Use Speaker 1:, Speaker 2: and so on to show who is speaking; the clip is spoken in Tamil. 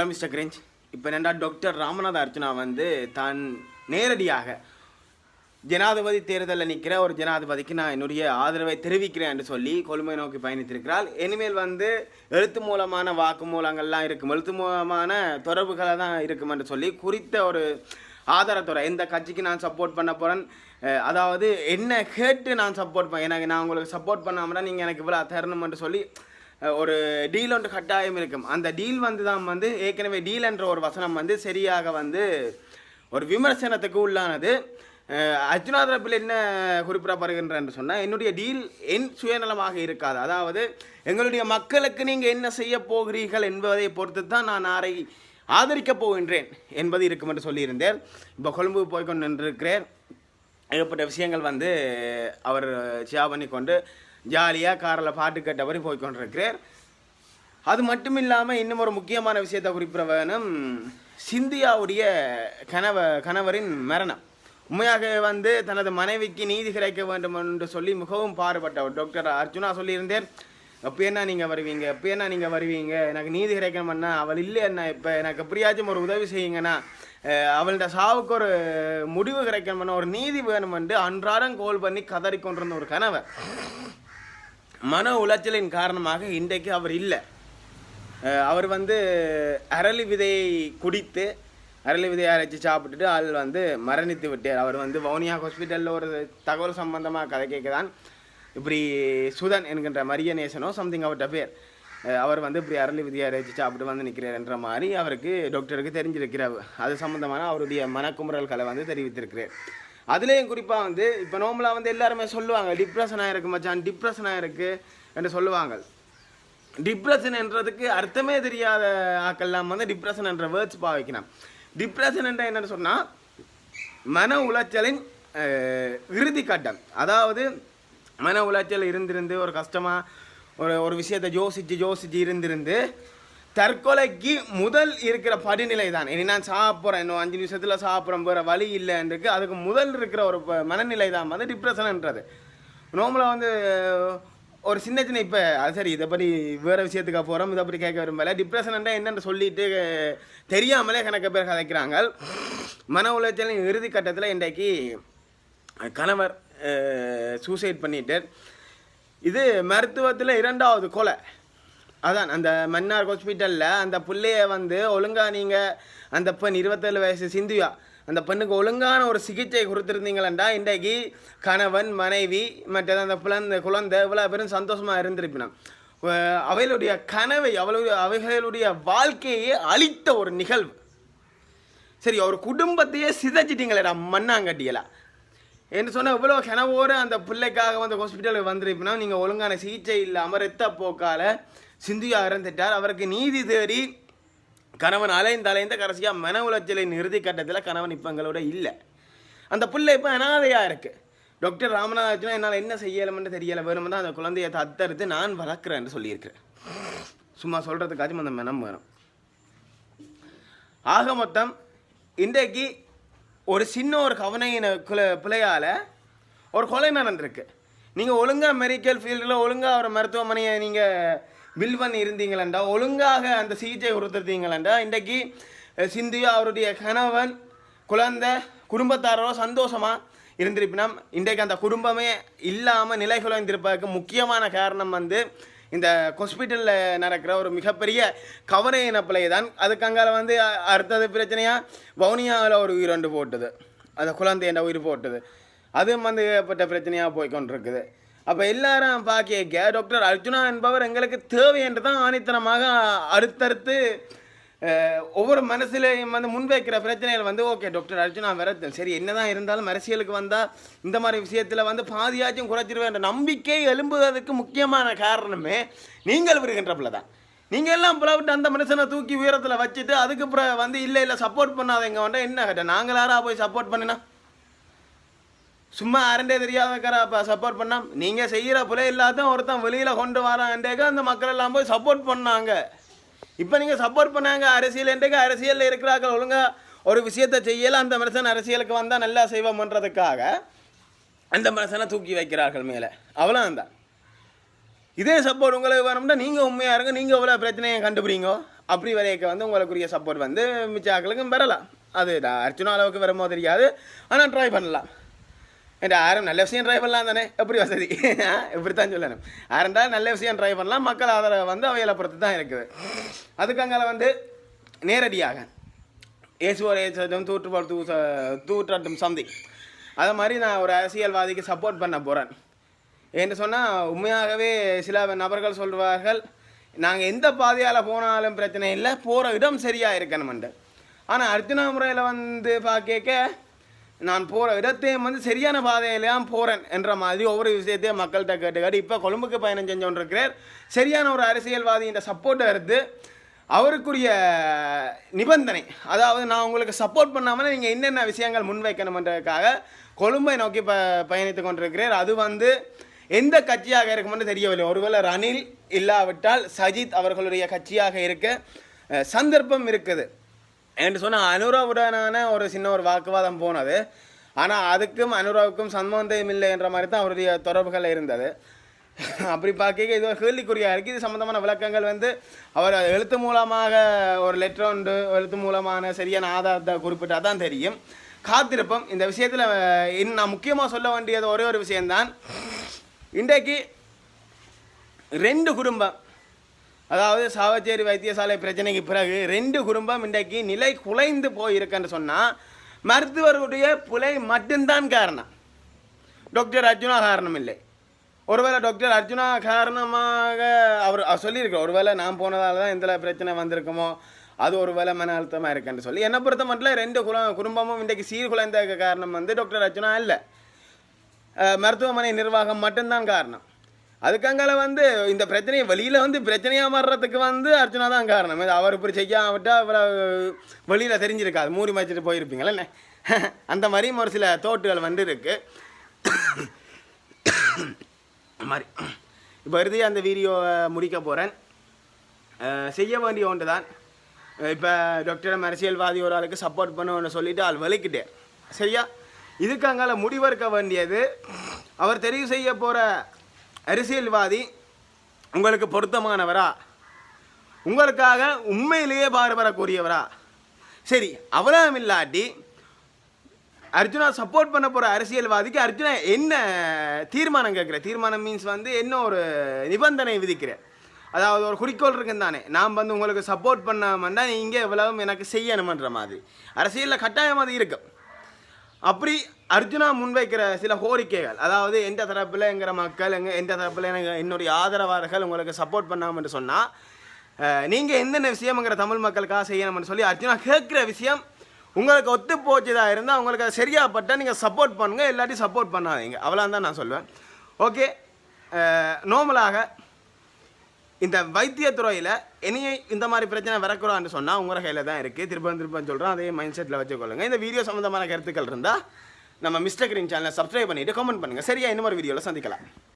Speaker 1: மிஸ்டர் கிரிஞ்ச், இப்போ என்னடா டாக்டர் ராமநாத அர்ச்சனா வந்து தான் நேரடியாக ஜனாதிபதி தேர்தலில் நிற்கிற ஒரு ஜனாதிபதிக்கு நான் என்னுடைய ஆதரவை தெரிவிக்கிறேன் என்று சொல்லி கொழும்பை நோக்கி பயணித்திருக்கிறாள். இனிமேல் வந்து எழுத்து மூலமான வாக்கு மூலங்கள்லாம் இருக்கும், எழுத்து மூலமான தொடர்புகளை தான் இருக்கும் என்று சொல்லி குறித்த ஒரு ஆதாரத்தோட எந்த கட்சிக்கு நான் சப்போர்ட் பண்ண போகிறேன், அதாவது என்ன கேட்டு நான் சப்போர்ட் பண்ண, எனக்கு நான் உங்களுக்கு சப்போர்ட் பண்ணாமல் நீங்கள் எனக்கு இவ்வளோ தரணும் என்று சொல்லி ஒரு டீல் ஒன்று கட்டாயம் இருக்கும். அந்த டீல் வந்து தான் வந்து ஏற்கனவே டீல் என்ற ஒரு வசனம் வந்து சரியாக வந்து ஒரு விமர்சனத்துக்கு உள்ளானது. அர்ச்சுனா தரப்பில் என்ன குறிப்பிடப்படுகின்றன்னு சொன்னால், என்னுடைய டீல் என் சுயநலமாக இருக்காது, அதாவது எங்களுடைய மக்களுக்கு நீங்கள் என்ன செய்ய போகிறீர்கள் என்பதை பொறுத்து தான் நான் யாரை ஆதரிக்கப் போகின்றேன் என்பது இருக்கும் என்று சொல்லியிருந்தேன். இப்போ கொழும்பு போய்கொண்டு நின்றிருக்கிறேன். ஏகப்பட்ட விஷயங்கள் வந்து அவர் ஷேர் பண்ணி கொண்டு ஜாலியாக காரில் பாட்டு கேட்டபடி போய்கொண்டிருக்கிறார். அது மட்டும் இல்லாமல் இன்னும் ஒரு முக்கியமான விஷயத்தை குறிப்பிட வேணும். சிந்தியாவுடைய கணவரின் மரணம் உண்மையாக வந்து தனது மனைவிக்கு நீதி கிடைக்க வேண்டும் என்று சொல்லி மிகவும் பாடுபட்டவர் டாக்டர் அர்ச்சுனா சொல்லியிருந்தேன். எப்போ என்ன நீங்கள் வருவீங்க, எப்போ என்ன நீங்கள் வருவீங்க, எனக்கு நீதி கிடைக்கணும்னா அவள் இல்லை என்ன, இப்போ எனக்கு எப்படியாச்சும் ஒரு உதவி செய்யுங்கன்னா, அவள்கிட்ட சாவுக்கு ஒரு முடிவு கிடைக்கணும்னா, ஒரு நீதி வேணுமென்று அன்றாடம் கோல் பண்ணி கதறி கொண்டிருந்த ஒரு கணவர் மன உளைச்சலின் காரணமாக இன்றைக்கு அவர் இல்லை. அவர் வந்து அரளி விதையை குடித்து அரளி விதையை அரைச்சி சாப்பிட்டுட்டு ஆள் வந்து மரணித்து விட்டார். அவர் வந்து வவுனியா ஹாஸ்பிட்டலில் ஒரு தகவல் சம்பந்தமாக கதை கேட்க தான் இப்படி சுதன் என்கின்ற மரியநேசனோ சம்திங் அவர்கிட்ட பேர், அவர் வந்து இப்படி அரளி விதையை அரைச்சி சாப்பிட்டு வந்து நிற்கிறார் என்ற மாதிரி அவருக்கு டாக்டருக்கு தெரிஞ்சிருக்கிறார். அது சம்மந்தமான அவருடைய மனக்குமுறல்களை வந்து தெரிவித்திருக்கிறார். அதுலேயும் குறிப்பாக வந்து இப்போ நோம்பலாக வந்து எல்லாருமே சொல்லுவாங்க, டிப்ரெஷனாக இருக்குது மச்சான், டிப்ரெஷனாக இருக்குது என்று சொல்லுவாங்க. டிப்ரெஷன் என்றதுக்கு அர்த்தமே தெரியாத ஆக்கெல்லாம் வந்து டிப்ரெஷன் என்ற வேர்ட்ஸ் பாவிக்கணும். டிப்ரெஷன் என்ற என்னென்னு சொன்னால் மன உளைச்சலின் இறுதி கட்டம். அதாவது மன உளைச்சல் இருந்திருந்து ஒரு கஷ்டமாக ஒரு விஷயத்தை யோசித்து இருந்திருந்து தற்கொலைக்கு முதல் இருக்கிற படிநிலை தான். இனி நான் சாப்பிட்றேன், இன்னும் 5 நிமிஷத்தில் சாப்பிட்றேன், வேறு வழி இல்லைன்றது அதுக்கு முதல் இருக்கிற ஒரு மனநிலை தான் வந்து டிப்ரெஷன்ன்றது. நார்மலாக வந்து ஒரு சின்ன இப்போ அது சரி, இதை பற்றி வேறு விஷயத்துக்காக போகிறோம், இதை பற்றி கேட்க விரும்பலை. டிப்ரெஷன்ன்றா என்னென்னு சொல்லிட்டு தெரியாமலே கணக்க பேர் கதைக்கிறாங்க. மன உளைச்சலின் இறுதி கட்டத்தில் இன்றைக்கு கணவர் சூசைட் பண்ணிட்டு, இது மருத்துவத்தில் 2வது கொலை. அதான் அந்த மன்னார் ஹாஸ்பிட்டலில் அந்த பிள்ளைய வந்து ஒழுங்காக நீங்கள் அந்த பெண் 27 வயசு சிந்துயா அந்த பெண்ணுக்கு ஒழுங்கான ஒரு சிகிச்சை கொடுத்துருந்தீங்களா இன்றைக்கு கணவன் மனைவி மற்றது அந்த குழந்தை இவ்வளோ பேரும் சந்தோஷமாக இருந்திருப்பினான். அவைகளுடைய கனவை அவைகளுடைய வாழ்க்கையே அழித்த ஒரு நிகழ்வு. சரி, ஒரு குடும்பத்தையே சிதைச்சிட்டிங்களேடா மண்ணாங்கட்டியலா என்று சொன்னால் இவ்வளோ கனவோடு அந்த பிள்ளைக்காக வந்து ஹாஸ்பிட்டலுக்கு வந்திருப்பினா நீங்கள் ஒழுங்கான சிகிச்சை இல்லாமல் ரத்த போக்கால் சிந்தியா இறந்துட்டார். அவருக்கு நீதி தேடி கணவன் அலைந்த கடைசியாக மன உளைச்சலின் இறுதி கட்டத்தில் கணவன் இப்போ எங்களோட இல்லை. அந்த பிள்ளை இப்போ அனாதையாக இருக்குது. டாக்டர் ராமநாத அர்ச்சனா என்னால் என்ன செய்யலைன்னு தெரியலை, வேணுமென்னு தான் அந்த குழந்தையை தத்தெடுத்து நான் வளர்க்குறேன்னு சொல்லியிருக்கிறேன். சும்மா சொல்கிறதுக்காச்சும் அந்த மனம் வேணும். ஆக மொத்தம் இன்றைக்கு ஒரு சின்ன ஒரு கவனையின பிள்ளையால் ஒரு கொலை நடந்திருக்கு. நீங்கள் ஒழுங்காக மெடிக்கல் ஃபீல்டில் ஒழுங்காக ஒரு மருத்துவமனையை நீங்கள் பில் பண்ணி இருந்தீங்களா, ஒழுங்காக அந்த சிகிச்சை கொடுத்துருந்தீங்களா, இன்றைக்கு சிந்தியா அவருடைய கணவன் குழந்தை குடும்பத்தாரோட சந்தோஷமாக இருந்திருப்பினோம். இன்றைக்கு அந்த குடும்பமே இல்லாமல் நிலை குலைந்திருப்பதற்கு முக்கியமான காரணம் வந்து இந்த ஹாஸ்பிட்டலில் நடக்கிற ஒரு மிகப்பெரிய கவன இனப்பிள்ளை தான். அதுக்கு அங்கால வந்து அடுத்தது பிரச்சனையாக வவுனியாவில் ஒரு உயிரொண்டு போட்டுது, அந்த குழந்தைய உயிர் போட்டுது, அதுவும் வந்து ஏற்பட்ட பிரச்சனையாக போய்கொண்டிருக்குது. அப்போ எல்லாரும் பார்க்க டாக்டர் அர்ச்சுனா என்பவர் எங்களுக்கு தேவை என்று தான் ஆணித்தனமாக அடுத்தடுத்து ஒவ்வொரு மனசுலையும் வந்து முன்வைக்கிற பிரச்சனைகள் வந்து ஓகே டாக்டர் அர்ச்சுனா வரது சரி, என்ன தான் இருந்தாலும் அரசியலுக்கு வந்தால் இந்த மாதிரி விஷயத்தில் வந்து பாதியாச்சும் குறைச்சிருவேன் என்ற நம்பிக்கை எழும்புவதற்கு முக்கியமான காரணமே நீங்கள் வருகின்றப்பில் தான். நீங்கள் எல்லாம் புலவிட்டு அந்த மனுஷனை தூக்கி உயரத்தில் வச்சுட்டு அதுக்கப்புறம் வந்து இல்லை சப்போர்ட் பண்ணாதீங்க வேண்டாம் என்ன கேட்டேன், நாங்கள் யாராக போய் சப்போர்ட் பண்ணினா சும்மா அரண்டே தெரியாதக்கார அப்போ சப்போர்ட் பண்ணால் நீங்கள் செய்கிற புலை இல்லாத ஒருத்தன் வெளியில் கொண்டு வரான்டேக்க அந்த மக்கள் எல்லாம் போய் சப்போர்ட் பண்ணாங்க. இப்போ நீங்கள் சப்போர்ட் பண்ணாங்க அரசியல்ன்றக்கு அரசியலில் இருக்கிறார்கள் ஒழுங்காக ஒரு விஷயத்தை செய்யலை, அந்த மனுஷன் அரசியலுக்கு வந்தால் நல்லா செய்வோம்ன்றதுக்காக அந்த மனுஷனை தூக்கி வைக்கிறார்கள் மேலே, அவ்வளோதான். இதே சப்போர்ட் உங்களுக்கு வேணும்னா நீங்கள் உண்மையாக இருங்க, நீங்கள் எவ்வளோ பிரச்சனையை கண்டுபிடிங்க, அப்படி வரைக்க வந்து உங்களுக்குரிய சப்போர்ட் வந்து மிச்ச ஆக்களுக்கும் வரலாம். அது அர்ச்சனா அளவுக்கு வருமோ தெரியாது, ஆனால் ட்ரை பண்ணலாம். ஏன்டா யாரும் நல்ல விஷயம் ட்ரை பண்ணலாம் தானே, எப்படி வசதி இப்படித்தான் சொல்லணும். யாருண்டா நல்ல விஷயம் ட்ரை பண்ணலாம், மக்கள் ஆதரவை வந்து அவைகளை பொறுத்து தான் இருக்குது. அதுக்கு அங்கே வந்து நேரடியாக ஏசுவோர் ஏசும் தூற்றட்டும் சம்திங் அது மாதிரி நான் ஒரு அரசியல்வாதிக்கு சப்போர்ட் பண்ண போகிறேன். ஏன்னு சொன்னால் உண்மையாகவே சில நபர்கள் சொல்வார்கள், நாங்கள் எந்த பாதையால் போனாலும் பிரச்சனை இல்லை, போகிற இடம் சரியாக இருக்கணுமெண்டு. ஆனால் அர்ச்சனா முறையில் வந்து பார்க்க நான் போகிற இடத்தையும் வந்து சரியான பாதையிலாம் போகிறேன் என்ற மாதிரி ஒவ்வொரு விஷயத்தையும் மக்கள்கிட்ட கேட்டு இப்போ கொழும்புக்கு பயணம் செஞ்சோன்றிருக்கிறார். சரியான ஒரு அரசியல்வாதியின் சப்போர்ட்டை எடுத்து அவருக்குரிய நிபந்தனை, அதாவது நான் உங்களுக்கு சப்போர்ட் பண்ணாமல் நீங்கள் என்னென்ன விஷயங்கள் முன்வைக்கணுன்றதுக்காக கொழும்பை நோக்கி பயணித்து கொண்டிருக்கிறார். அது வந்து எந்த கட்சியாக இருக்குமென்று தெரியவில்லை. ஒருவேளை ரணில் இல்லாவிட்டால் சஜித் அவர்களுடைய கட்சியாக இருக்க சந்தர்ப்பம் இருக்குது என்று சொன்னால் அனுராவுடனான ஒரு சின்ன ஒரு வாக்குவாதம் போனது. ஆனால் அதுக்கும் அனுராவுக்கும் சம்பந்தம் இல்லை என்ற மாதிரி தான் அவருடைய தொடர்புகள் இருந்தது. அப்படி பார்க்க இது ஒரு கேள்விக்குறியாக இருக்குது. இது சம்மந்தமான விளக்கங்கள் வந்து அவர் எழுத்து மூலமாக ஒரு லெட்டர் உண்டு, எழுத்து மூலமான சரியான ஆதாரத்தை குறிப்பிட்டால் தான் தெரியும். காத்திருப்போம். இந்த விஷயத்தில் இன்னும் நான் முக்கியமாக சொல்ல வேண்டியது ஒரே ஒரு விஷயம்தான். இன்றைக்கு 2 குடும்பம், அதாவது சாவச்சேரி வைத்தியசாலை பிரச்சனைக்கு பிறகு 2 குடும்பம் இன்றைக்கு நிலை குலைந்து போயிருக்குன்னு சொன்னால் மருத்துவருடைய பிழை மட்டும்தான் காரணம், டாக்டர் அர்ஜுனா காரணம் இல்லை. ஒருவேளை டாக்டர் அர்ஜுனா காரணமாக அவர் சொல்லியிருக்கார், ஒருவேளை நான் போனதால் தான் எந்த பிரச்சனை வந்திருக்குமோ, அது ஒரு வேலை மன அழுத்தமாக இருக்குன்னு சொல்லி. என்னை பொறுத்த மட்டும் 2 குடும்பமும் இன்றைக்கு சீர்குலைந்த காரணம் வந்து டாக்டர் அர்ஜுனா இல்லை, மருத்துவமனை நிர்வாகம் மட்டும்தான் காரணம். அதுக்காக வந்து இந்த பிரச்சனையை வெளியில் வந்து பிரச்சனையாக மாறுறதுக்கு வந்து அர்ச்சனா தான் காரணம். அவர் இப்படி செய்யாவிட்டால் அவரை வெளியில் தெரிஞ்சிருக்காது, மூடி மறைச்சிட்டு போயிருப்பீங்களே என்ன அந்த மாதிரியும் ஒரு சில தோட்டுகள் வந்து இருக்குது மாதிரி. இப்போ இறுதியாக அந்த வீடியோவை முடிக்க போகிறேன். செய்ய வேண்டிய ஒன்று தான், இப்போ டாக்டர் அரசியல்வாதி ஒரு ஆளுக்கு சப்போர்ட் பண்ணுவோன்னு சொல்லிவிட்டு ஆள் வலிக்கிட்டேன் சரியா. இதுக்கு அங்கால முடிவெடுக்க வேண்டியது, அவர் தெரிவு செய்ய போகிற அரசியல்வாதி உங்களுக்கு பொருத்தமானவரா, உங்களுக்காக உண்மையிலேயே பாடுபடக்கூடியவரா. சரி, அவ்வளோ இல்லாட்டி அர்ஜுனா சப்போர்ட் பண்ண போகிற அரசியல்வாதிக்கு அர்ஜுனா என்ன தீர்மானம் கேட்குற, தீர்மானம் மீன்ஸ் வந்து என்ன ஒரு நிபந்தனை விதிக்கிறேன், அதாவது ஒரு குறிக்கோள் இருக்குன்னு தானே. நான் வந்து உங்களுக்கு சப்போர்ட் பண்ணாமன்னா நீங்கள் எவ்வளவு எனக்கு செய்யணுமன்ற மாதிரி அரசியலில் கட்டாயம் அது இருக்கும். அப்படி அர்ஜுனா முன்வைக்கிற சில கோரிக்கைகள், அதாவது எந்த தரப்பில் எங்கிற மக்கள் எந்த தரப்பில் என்னுடைய ஆதரவாளர்கள் உங்களுக்கு சப்போர்ட் பண்ணாமன்னு சொன்னால் நீங்கள் என்னென்ன விஷயம்ங்கிற தமிழ் மக்களுக்காக செய்யணும்னு சொல்லி அர்ஜுனா கேட்குற விஷயம் உங்களுக்கு ஒத்து போச்சுதாக இருந்தால் உங்களுக்கு அது சரியாகப்பட்டால் நீங்கள் சப்போர்ட் பண்ணுங்கள், இல்லாட்டி சப்போர்ட் பண்ணாதீங்க, அவ்வளோதான் தான் நான் சொல்லுவேன். ஓகே, நார்மலாக இந்த வைத்தியத்துறையில் இனியை இந்த மாதிரி பிரச்சனை வரக்கூடாதுன்னு சொன்னால் உங்கள் கையில் தான் இருக்குது. திருப்பம் சொல்கிறோம், அதே மைண்ட் செட்டில் வச்சுக்கொள்ளுங்க. இந்த வீடியோ சம்மந்தமான கருத்துக்கள் இருந்தால் நம்ம மிஸ்டர் கிரீன் சேனலை சப்ஸ்கிரைப் பண்ணிவிட்டு கமெண்ட் பண்ணுங்கள் சரியா. இன்னொரு வீடியோவில் சந்திக்கலாம்.